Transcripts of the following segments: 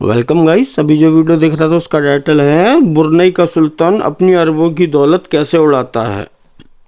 Welcome guys. अभी जो video देख रहा था उसका टाइटल है ब्रुनेई का सुल्तान अपनी अरबों की दौलत कैसे उड़ाता है।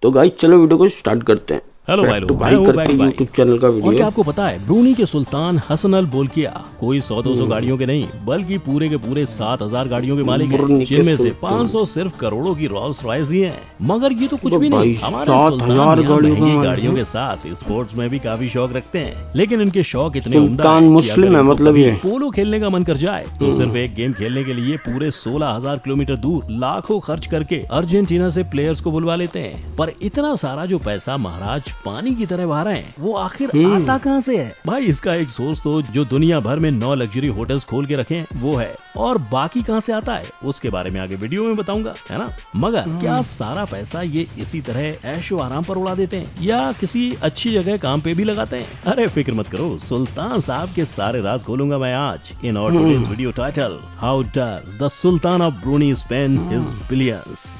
तो गाइस चलो वीडियो को स्टार्ट करते हैं। हेलो भाई लोग, भाई करके यूट्यूब चैनल का वीडियो। और क्या आपको पता है ब्रूनी के सुल्तान हसन अल बोल्किया कोई 100-200 गाड़ियों के नहीं बल्कि पूरे के पूरे 7000 गाड़ियों के मालिक हैं, जिनमें से 500 सिर्फ करोड़ों की रोल्स रॉयस ही हैं। मगर ये तो कुछ भी नहीं, हमारे सुल्तान महंगी गाड़ियों के साथ स्पोर्ट्स में भी काफी शौक रखते हैं। लेकिन इनके शौक इतने उम्दा हैं मुस्लिम है, मतलब ये पोलो खेलने का मन कर जाए तो सिर्फ एक गेम खेलने के लिए पूरे 16000 किलोमीटर दूर लाखों खर्च करके अर्जेंटीना से प्लेयर्स को बुलवा लेते हैं। पर इतना सारा जो पैसा महाराज पानी की तरह रहे हैं वो आखिर आता कहाँ से है? भाई इसका एक सोर्स तो जो दुनिया भर में 9 लग्जरी होटल्स खोल के रखे हैं वो है, और बाकी कहाँ से आता है उसके बारे में आगे वीडियो में बताऊंगा, है ना। मगर क्या सारा पैसा ये इसी तरह ऐशो आराम पर उड़ा देते हैं या किसी अच्छी जगह काम पे भी लगाते हैं? अरे फिक्र मत करो, सुल्तान साहब के सारे राज खोलूंगा मैं आज in our today's video title, how does the sultan of Brunei spend his billions.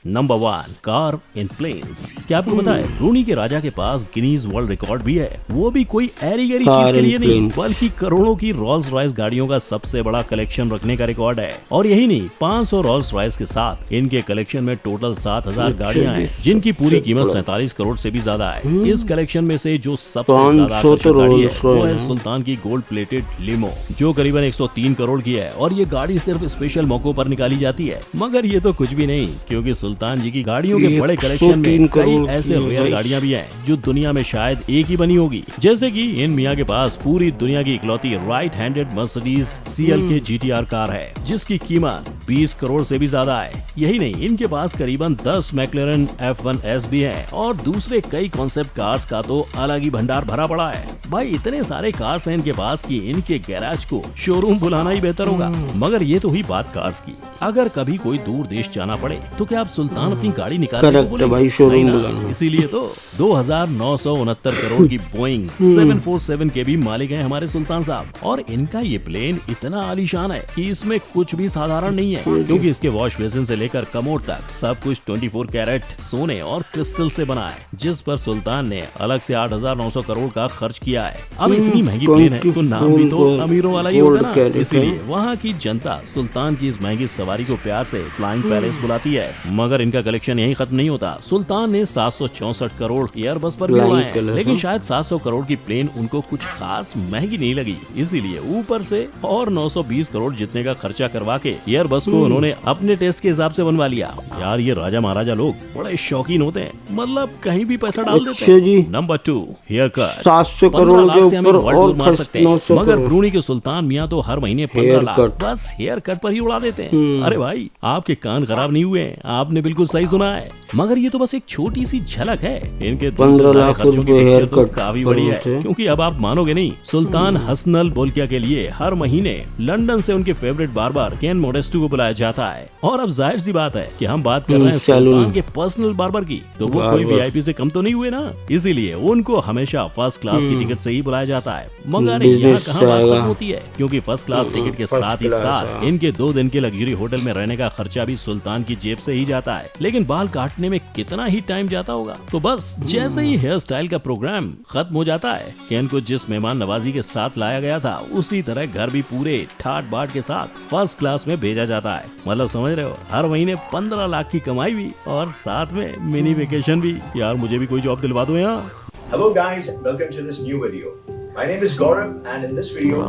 Number 1, car in planes. क्या आपको पता है ब्रूनी के राजा के पास गिनीज वर्ल्ड रिकॉर्ड भी है, वो भी कोई ऐरी गैरी चीज के लिए नहीं बल्कि करोड़ों की रोल्स रॉयस गाड़ियों का सबसे बड़ा कलेक्शन रखने का रिकॉर्ड है। और यही नहीं, 500 रोल्स रॉयस के साथ इनके कलेक्शन में टोटल 7000 गाड़ियां हैं, जिनकी पूरी कीमत 47 करोड़ से भी ज्यादा है। इस कलेक्शन में से जो सबसे ज्यादा आकर्षक गाड़ी है वो है सुल्तान की गोल्ड प्लेटेड लिमो, जो करीबन 103 करोड़ की है। और ये गाड़ी सिर्फ स्पेशल मौकों पर निकाली जाती है। मगर ये तो कुछ भी नहीं, क्योंकि सुल्तान जी की गाड़ियों के बड़े कलेक्शन में कई ऐसे रेयर गाड़ियां भी हैं जो दुनिया में शायद एक ही बनी होगी। जैसे कि इन मियां के पास पूरी दुनिया की इकलौती right handed Mercedes CLK GTR car है, जिसकी कीमत 20 करोड़ से भी ज्यादा है। यही नहीं, इनके पास करीबन 10 मैक्लेरन F1S भी है और दूसरे कई कॉन्सेप्ट कार्स का तो अलग ही भंडार भरा पड़ा है। भाई इतने सारे कार्स हैं इनके पास कि इनके गैराज को शोरूम बुलाना ही बेहतर होगा। मगर ये तो हुई बात कार्स की। अगर कभी कोई दूर देश जाना पड़े तो क्या आप सुल्तान अपनी गाड़ी निकालने को बोलेंगे? इसीलिए तो 2969 करोड़ की बोइंग 747 के भी मालिक हैं हमारे सुल्तान साहब। और इनका ये प्लेन इतना आलीशान है कि इसमें कुछ भी साधारण नहीं है, क्योंकि इसके वॉश बेसिन से लेकर कमोड तक सब कुछ 24 कैरेट सोने और क्रिस्टल से बना है, जिस पर सुल्तान ने अलग से 8900 करोड़ का खर्च किया है। अब इतनी महंगी प्लेन है तो नाम भी तो अमीरों वाला ही होगा ना। इसीलिए वहाँ की जनता सुल्तान की इस महंगी सवारी को प्यार से फ्लाइंग पैलेस बुलाती है। मगर इनका कलेक्शन यही खत्म नहीं होता। सुल्तान ने 764 करोड़ एयरबस पर भी उड़ाए हैं, लेकिन शायद 700 करोड़ की प्लेन उनको कुछ खास महंगी नहीं लगी, इसीलिए ऊपर से और 920 करोड़ जितने का खर्चा करवा के एयरबस को उन्होंने अपने टेस्ट के हिसाब से बनवा लिया। यार ये राजा महाराजा लोग बड़े शौकीन होते हैं, मतलब कहीं भी पैसा डाल देते हैं। Number 2, hair cut. 700 करोड़ के ऊपर और मार सकते हैं, मगर ब्रूनी के सुल्तान मियाँ तो हर महीने 15 लाख बस हेयर कट पर ही उड़ा देते हैं। अरे भाई आपके कान खराब नहीं हुए, आपने बिल्कुल सही सुना है। मगर ये तो बस एक छोटी सी झलक है। इनके 15 लाख खर्चों की पिक्चर तो काफी बड़ी है, क्योंकि अब आप मानोगे नहीं, सुल्तान हसन अल बोल्किया के लिए हर महीने लंदन से उनके फेवरेट बार्बर केन मोडेस्टो को बुलाया जाता है। और अब जाहिर सी बात है कि हम बात कर रहे हैं सुल्तान के पर्सनल बार्बर की, तो वो कोई VIP से कम तो नहीं हुए ना। इसीलिए उनको हमेशा फर्स्ट क्लास की टिकट से ही बुलाया जाता है। मगर यहाँ कहाँ बात खत्म होती है, क्योंकि फर्स्ट क्लास टिकट के साथ ही साथ इनके 2 दिन के लग्जरी होटल में रहने का खर्चा भी सुल्तान की जेब से ही जाता है। लेकिन बाल काटने में कितना ही टाइम जाता होगा। तो बस जैसे ही हेयर स्टाइल का प्रोग्राम खत्म हो जाता है, केन को जिस मेहमान नवाजी के साथ लाया गया था उसी तरह घर भी पूरे ठाट बाट के साथ फर्स्ट क्लास में भेजा जाता है। मतलब समझ रहे हो, हर महीने 15 लाख की कमाई भी और साथ में मिनी वेकेशन भी। यार मुझे भी कोई जॉब दिलवा दो यहाँ। Hello guys, welcome to this new video. My name is Gaurav and in this video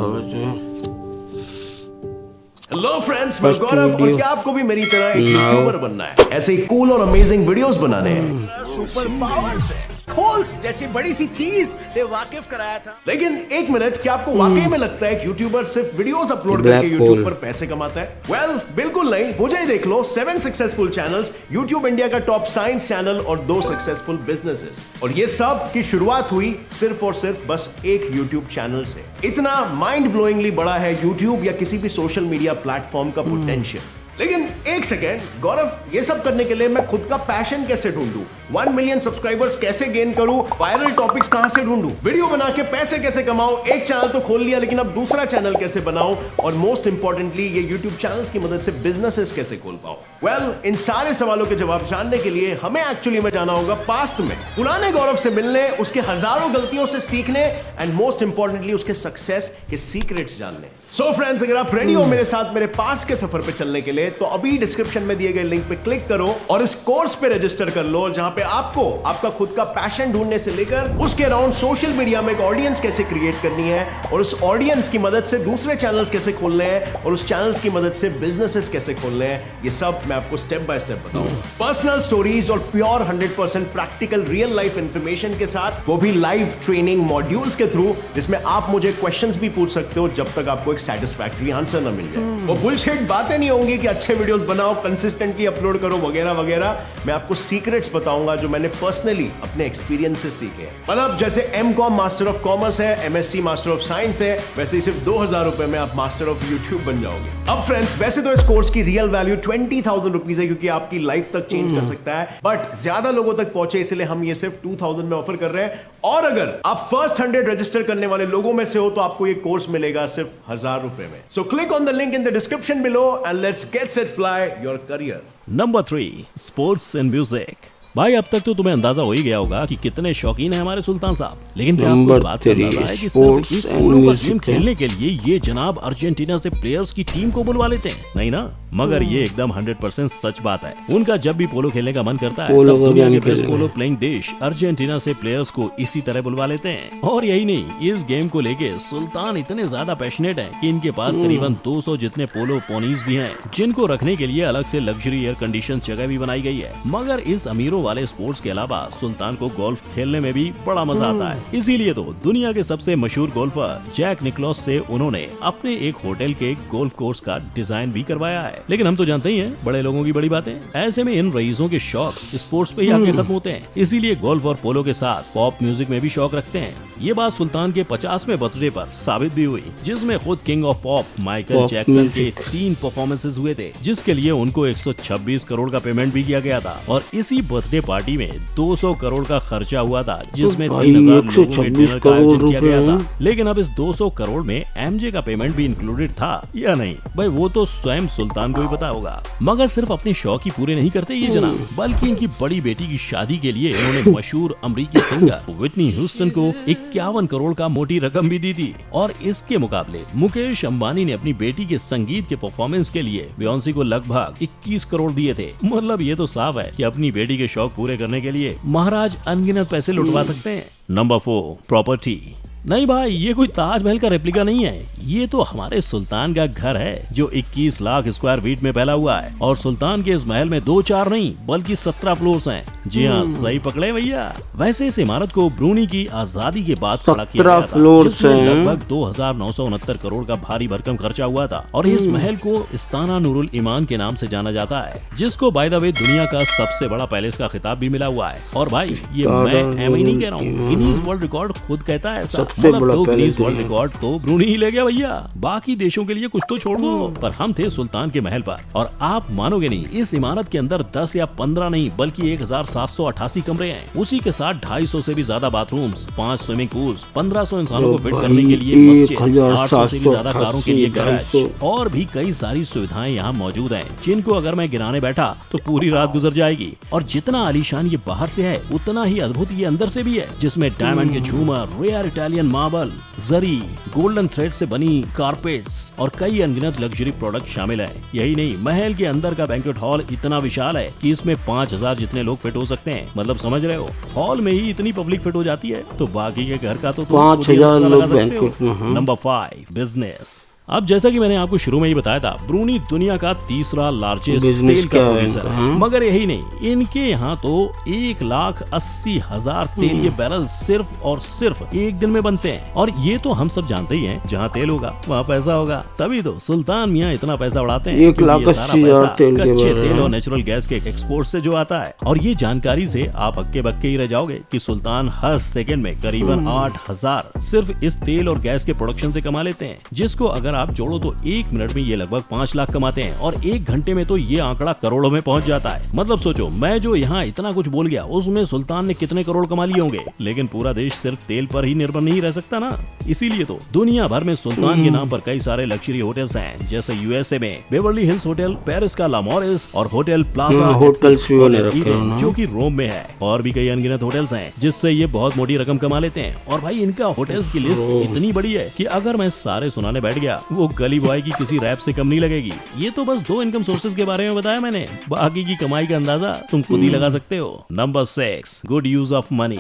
hello friends, मैं गौरव। और क्या आपको भी मेरी तरह एक यूट्यूबर बनना है? ऐसे ही कूल और अमेजिंग वीडियोस बनाने हैं। सुपर पावर से होल्स जैसी बड़ी सी चीज से वाकिफ कराया था। लेकिन एक मिनट, क्या आपको वाकई में लगता है कि यूट्यूबर सिर्फ वीडियोस अपलोड करके यूट्यूब पर पैसे कमाता है? वेल, बिल्कुल नहीं। मुझे ही देख लो, 7 सक्सेसफुल चैनल्स, यूट्यूब इंडिया का टॉप साइंस चैनल और 2 सक्सेसफुल बिजनेसेस। और ये सब की शुरुआत हुई सिर्फ और सिर्फ बस एक यूट्यूब चैनल से। इतना माइंड ब्लोइंगली बड़ा है यूट्यूब या किसी भी सोशल मीडिया प्लेटफॉर्म का पोटेंशियल। लेकिन एक सेकेंड गौरव, ये सब करने के लिए मैं खुद का पैशन कैसे ढूंढूं? 1 मिलियन सब्सक्राइबर्स कैसे गेन करूं? वायरल टॉपिक्स कहां से ढूंढूं? वीडियो बना के पैसे कैसे कमाऊं? एक चैनल तो खोल लिया, लेकिन अब दूसरा चैनल कैसे बनाऊं? और मोस्ट इंपॉर्टेंटली ये यूट्यूब चैनल्स की मदद से बिजनेसेस कैसे खोल पाऊं? वेल, इन सारे सवालों के जवाब जानने के लिए हमें एक्चुअली में जाना होगा पास्ट में, पुराने गौरव से मिलने, उसके हजारों गलतियों से सीखने एंड मोस्ट इंपॉर्टेंटली उसके सक्सेस के सीक्रेट्स जानने। सो फ्रेंड्स, अगर आप रेडी हो मेरे साथ मेरे पास्ट के सफर पे चलने के लिए, तो अभी डिस्क्रिप्शन में दिए गए लिंक पे क्लिक करो और इस कोर्स पे रजिस्टर कर लो, जहां पे आपको आपका खुद का पैशन ढूंढने से लेकर उसके अराउंड सोशल मीडिया में एक ऑडियंस कैसे क्रिएट करनी है, और उस ऑडियंस की मदद से दूसरे चैनल्स कैसे खोलने हैं, और उस चैनल्स की मदद से बिजनेसेस कैसे खोलने हैं, ये सब मैं आपको स्टेप बाय स्टेप बताऊंगा। पर्सनल स्टोरीज और pure 100% practical real life information के साथ, वो भी लाइव ट्रेनिंग मॉड्यूल्स के थ्रू, जिसमें आप मुझे क्वेश्चंस भी पूछ सकते हो जब तक आपको एक सैटिस्फैक्टरी आंसर ना मिल जाए। वो बुलशिट बातें नहीं होंगी कि अच्छे वीडियोस बनाओ, कंसिस्टेंटली अपलोड करो वगैरह वगैरह। मैं आपको सीक्रेट्स बताऊंगा जो मैंने पर्सनली अपने एक्सपीरियंस से सीखे हैं। मतलब जैसे M.Com मास्टर ऑफ कॉमर्स है, MSc मास्टर ऑफ साइंस है, वैसे ही सिर्फ 2000 रुपए में आप मास्टर ऑफ यूट्यूब बन जाओगे। अब फ्रेंड्स, वैसे तो इस कोर्स की रियल वैल्यू 20,000 रुपीज है, क्योंकि आपकी लाइफ तक चेंज कर सकता है, बट ज्यादा लोगों तक पहुंचे इसलिए हम ये सिर्फ 2000 में ऑफर कर रहे हैं। और अगर आप फर्स्ट 100 रजिस्टर करने वाले लोगों में से हो, तो आपको ये कोर्स मिलेगा सिर्फ 1000 रुपए में। So click on the link in the description below and let's get set fly your career. Number 3, sports and music. भाई, अब तक तो तुम्हें अंदाजा हो ही गया होगा कि कितने शौकीन है हमारे सुल्तान साहब, लेकिन क्या आपको इस बात का अंदाजा है कि सिर्फ एक पोलो का गेम खेलने के लिए ये जनाब अर्जेंटीना से प्लेयर्स की टीम को बुलवा लेते हैं? नहीं ना, मगर ये एकदम 100% सच बात है। उनका जब भी पोलो खेलने का मन करता है, तब दुनिया के बेस्ट पोलो प्लेइंग देश अर्जेंटीना से प्लेयर्स को इसी तरह बुलवा लेते हैं। और यही नहीं, इस गेम को लेके सुल्तान इतने ज्यादा पैशनेट हैं कि इनके पास करीबन 200 जितने पोलो पोनीज भी हैं, जिनको रखने के लिए अलग से लग्जरी एयर कंडीशन जगह भी बनाई गई है। मगर इस अमीरों वाले स्पोर्ट्स के अलावा सुल्तान को गोल्फ खेलने में भी बड़ा मजा आता है। इसीलिए तो दुनिया के सबसे मशहूर गोल्फर जैक निकलॉस से उन्होंने अपने एक होटल के गोल्फ कोर्स का डिजाइन भी करवाया है। लेकिन हम तो जानते ही हैं, बड़े लोगों की बड़ी बातें। ऐसे में इन रईसों के शौक स्पोर्ट्स पे ही आके खत्म होते हैं, इसीलिए गोल्फ और पोलो के साथ पॉप म्यूजिक में भी शौक रखते हैं। ये बात सुल्तान के 50वें बर्थडे पर साबित भी हुई, जिसमें खुद king of pop Michael Jackson के 3 परफॉर्मेंसेस हुए थे, जिसके लिए उनको 126 करोड़ का पेमेंट भी किया गया था। और इसी बर्थडे पार्टी में 200 करोड़ का खर्चा हुआ था, जिसमें 3000 लोगों के डिनर का आयोजन किया गया था। लेकिन अब इस 200 करोड़ में एमजे का पेमेंट भी इंक्लूडेड था या नहीं, भाई वो तो स्वयं सुल्तान को ही पता होगा। मगर सिर्फ अपने शौक ही पूरे नहीं करते ये जनाब, बल्कि इनकी बड़ी बेटी की शादी के लिए इन्होंने मशहूर अमेरिकी सिंगर विटनी ह्यूस्टन को 51 करोड़ का मोटी रकम भी दी थी। और इसके मुकाबले मुकेश अंबानी ने अपनी बेटी के संगीत के परफॉर्मेंस के लिए बियोंसी को लगभग 21 करोड़ दिए थे। मतलब ये तो साफ है कि अपनी बेटी के शौक पूरे करने के लिए महाराज अनगिनत पैसे लुटवा सकते हैं। Number 4, property. नहीं भाई, ये कोई ताजमहल का रेप्लिका नहीं है, ये तो हमारे सुल्तान का घर है जो 21 लाख स्क्वायर फीट में फैला हुआ है। और सुल्तान के इस महल में 2-4 नहीं बल्कि 17 फ्लोर्स हैं। जी हाँ, सही पकड़े भैया। वैसे इस इमारत को ब्रूनी की आजादी के बाद खड़ा किया गया था, जिसमें लगभग 2969 करोड़ का भारी भरकम खर्चा हुआ था। और इस महल को इस्ताना नूरुल ईमान के नाम से जाना जाता है, जिसको बाय द वे दुनिया का सबसे बड़ा पैलेस का खिताब भी मिला हुआ है। और भाई, ये मैं एम ही नहीं कह रहा हूँ, गिनीज वर्ल्ड रिकॉर्ड खुद कहता है ऐसा। मतलब गिनीज वर्ल्ड रिकॉर्ड तो ब्रूनी ही ले गया भैया, बाकी देशों के लिए कुछ तो छोड़ दो। पर हम थे सुल्तान के महल पर, और आप मानोगे नहीं, इस इमारत के अंदर 10 या 15 नहीं बल्कि 1788 कमरे हैं। उसी के साथ 250 से भी ज्यादा बाथरूम्स, 5 स्विमिंग पूल्स, 1500 इंसानों को फिट करने के लिए मस्जिद, 800 से भी ज्यादा कारों के लिए गैराज, और भी कई सारी सुविधाएं यहाँ मौजूद हैं, जिनको अगर मैं गिनाने बैठा तो पूरी रात गुजर जाएगी। और जितना आलीशान ये बाहर से है, उतना ही अद्भुत ये अंदर से भी है, जिसमें डायमंड के झूमर, रेयर इटालियन मार्बल, जरी, गोल्डन थ्रेड से बनी कारपेट्स और कई अनगिनत लग्जरी प्रोडक्ट शामिल है। यही नहीं, महल के अंदर का बैंक्वेट हॉल इतना विशाल है कि इसमें 5000 जितने लोग फिट हो सकते हैं। मतलब समझ रहे हो, हॉल में ही इतनी पब्लिक फिट हो जाती है, तो बाकी के घर का तो 5000 लोग बैंक्वेट में। Number 5, business. अब जैसा कि मैंने आपको शुरू में ही बताया था, ब्रूनी दुनिया का तीसरा लार्जेस्ट तेल का प्रोड्यूसर है। मगर यही नहीं, इनके यहाँ तो 1,80,000 तेल के बैरल सिर्फ और सिर्फ एक दिन में बनते हैं। और ये तो हम सब जानते ही हैं, जहाँ तेल होगा वहाँ पैसा होगा, तभी तो सुल्तान मियाँ इतना पैसा उड़ाते हैं। 1,80,000 कच्चे तेल और नेचुरल गैस के एक्सपोर्ट से जो आता है। और ये जानकारी से आप हक्के बक्के ही रह जाओगे कि सुल्तान हर सेकंड में करीबन 8,000 सिर्फ इस तेल और गैस के प्रोडक्शन से कमा लेते हैं, जिसको अगर आप जोड़ो तो 1 मिनट में ये लगभग 5 लाख कमाते हैं और 1 घंटे में तो ये आंकड़ा करोड़ों में पहुंच जाता है। मतलब सोचो, मैं जो यहाँ इतना कुछ बोल गया उसमें सुल्तान ने कितने करोड़ कमा लिए होंगे। लेकिन पूरा देश सिर्फ तेल पर ही निर्भर नहीं रह सकता ना, इसीलिए तो दुनिया भर में सुल्तान के नाम पर कई सारे लग्जरी होटल्स हैं, जैसे यूएसए में बेवर्ली हिल्स होटल, पेरिस का ला मॉरिस और होटल प्लाजा होटल्स भी बने रखे हैं ना, जो कि रोम में है। और भी कई अनगिनत होटल्स हैं जिससे ये बहुत मोटी रकम कमा लेते हैं। और भाई इनका होटल्स की लिस्ट इतनी बड़ी है कि अगर मैं सारे सुनाने बैठ गया वो गली बॉय की किसी रैप से कम नहीं लगेगी। ये तो बस 2 इनकम सोर्सेज के बारे में बताया मैंने, बाकी की कमाई का अंदाजा तुम खुद ही लगा सकते हो। Number 6, good use of money.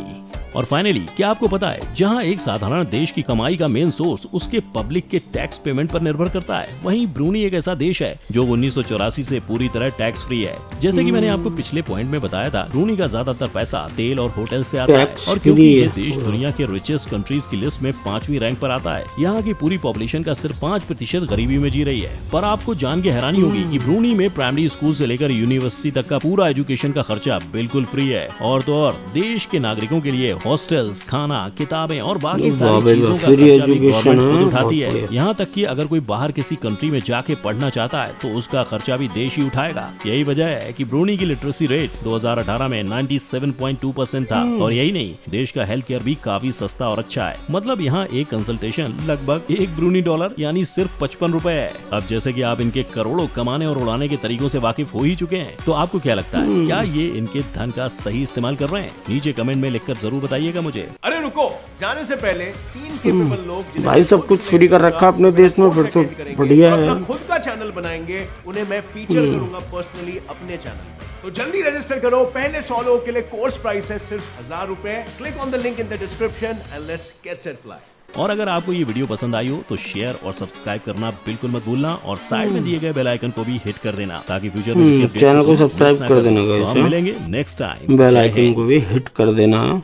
और फाइनली, क्या आपको पता है, जहां एक साधारण देश की कमाई का मेन सोर्स उसके पब्लिक के टैक्स पेमेंट पर निर्भर करता है, वहीं ब्रूनी एक ऐसा देश है जो 1984 से पूरी तरह टैक्स फ्री है। जैसे कि मैंने आपको पिछले पॉइंट में बताया था, ब्रूनी का ज्यादातर पैसा तेल और होटल से आता है। और क्योंकि ये देश दुनिया के रिचेस्ट कंट्रीज की लिस्ट में 5वीं रैंक पर आता है, यहाँ की पूरी पॉपुलेशन का सिर्फ 5% गरीबी में जी रही है। पर आपको जान के हैरानी होगी कि ब्रूनी में प्राइमरी स्कूल से लेकर यूनिवर्सिटी तक का पूरा एजुकेशन का खर्चा बिल्कुल फ्री है। और तो और देश के नागरिकों के लिए हॉस्टल्स, खाना, किताबें और बाकी सारी चीजों का खर्चा भी गवर्नमेंट खुद उठाती है। यहाँ तक कि अगर कोई बाहर किसी कंट्री में जाके पढ़ना चाहता है तो उसका खर्चा भी देश ही उठाएगा। यही वजह है कि ब्रूनी की लिटरेसी रेट 2018 में 97.2% था। और यही नहीं, देश का हेल्थ केयर भी काफी सस्ता और अच्छा है। मतलब यहाँ एक कंसल्टेशन लगभग 1 ब्रूनी डॉलर यानी सिर्फ 55 रुपए है। अब जैसे कि आप इनके करोड़ों कमाने और उड़ाने के तरीकों से वाकिफ हो ही चुके हैं, तो आपको क्या लगता है, क्या ये इनके धन का सही इस्तेमाल कर रहे हैं? नीचे कमेंट में लिखकर जरूर बताइएगा मुझे। अरे रुको, जाने से पहले 3 केपेबल लोग जिन्हें भाई सब कुछ फ्री कर रखा अपने देश में, फिर तो बढ़िया है। अपना खुद का चैनल बनाएंगे, उन्हें मैं फीचर करूंगा पर्सनली अपने चैनल पर। तो जल्दी रजिस्टर करो, पहले 100 लोगों के लिए कोर्स प्राइस है सिर्फ 1000 रुपए। Click on the link in the description and let's get set fly. और अगर आपको ये वीडियो पसंद आई हो तो शेयर और सब्सक्राइब करना बिल्कुल मत भूलना, और साइड में दिए गए बेल आइकन को भी हिट कर देना ताकि फ्यूचर में किसी अपडेट चैनल को सब्सक्राइब कर देना तो हम मिलेंगे नेक्स्ट टाइम। बेल आइकन को भी हिट कर देना।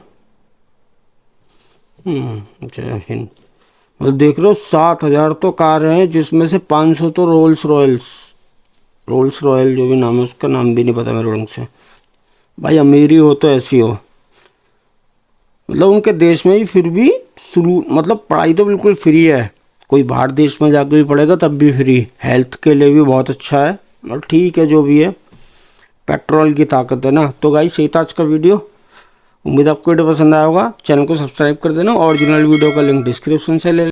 जय हिंद। और देख रहे हो 7000 तो कार हैं, जिसमें से 500 तो रोल्स रॉयल जो भी नाम है उसका नाम भी नहीं पता मेरे ढंग से। भाई अमीरी हो तो ऐसी हो, मतलब उनके देश में ही फिर भी शुरू, मतलब पढ़ाई तो बिल्कुल फ्री है। कोई बाहर देश में जाकर भी पढ़ेगा तब भी फ्री। हेल्थ के लिए भी बहुत अच्छा है, और ठीक है जो भी है, पेट्रोल की ताकत है ना। तो गाइस यही था आज का वीडियो, उम्मीद आपको वीडियो पसंद आया होगा। चैनल को सब्सक्राइब कर देना, ओरिजिनल वीडियो का लिंक डिस्क्रिप्शन से ले